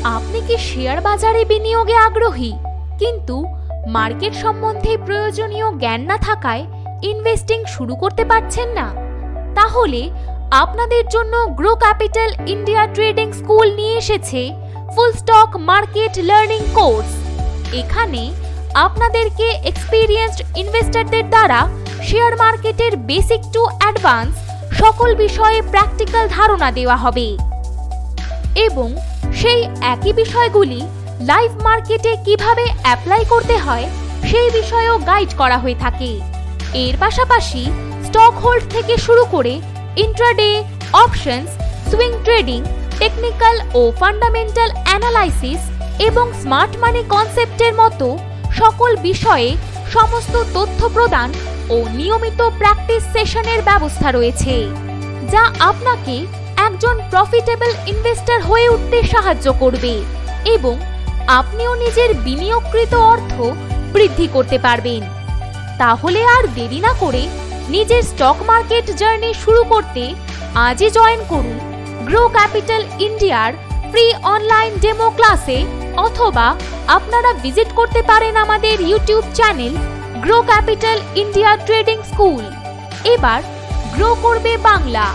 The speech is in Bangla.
আপনি কি শেয়ার বাজারে বিনিয়োগে আগ্রহী কিন্তু মার্কেট সম্বন্ধে প্রয়োজনীয় জ্ঞান না থাকায় ইনভেস্টিং শুরু করতে পারছেন না? তাহলে আপনাদের জন্য grow capital India trading school নিয়ে এসেছে ফুল স্টক মার্কেট লার্নিং কোর্স। এখানে আপনাদেরকে এক্সপিরিয়েন্সড ইনভেস্টরদের দ্বারা শেয়ার মার্কেটের বেসিক টু অ্যাডভান্স সকল বিষয়ে প্র্যাকটিক্যাল ধারণা দেওয়া হবে এবং সেই একই বিষয়গুলি লাইভ মার্কেটে কিভাবে অ্যাপ্লাই করতে হয় সেই বিষয়েও গাইড করা হয়ে থাকে। এর পাশাপাশি স্টক হোল্ড থেকে শুরু করে intraday, options, swing trading, technical ও ফান্ডামেন্টাল অ্যানালাইসিস এবং স্মার্ট মানি কনসেপ্টের মতো সকল বিষয়ে সমস্ত তথ্য প্রদান ও নিয়মিত প্র্যাকটিস সেশনের ব্যবস্থা রয়েছে, যা আপনাকে একজন প্রফিটেবল ইনভেস্টর হয়ে উঠতে সাহায্য করবে এবং আপনিও নিজের বিনিয়োগকৃত অর্থ বৃদ্ধি করতে পারবেন। তাহলে আর দেরি না করে নিজের স্টক মার্কেট জার্নি শুরু করতে আজই জয়েন করুন গ্রো ক্যাপিটাল ইন্ডিয়ার ফ্রি অনলাইন ডেমো ক্লাসে, অথবা আপনারা ভিজিট করতে পারেন আমাদের YouTube channel grow capital India trading school. এবার গ্রো করবে বাংলা।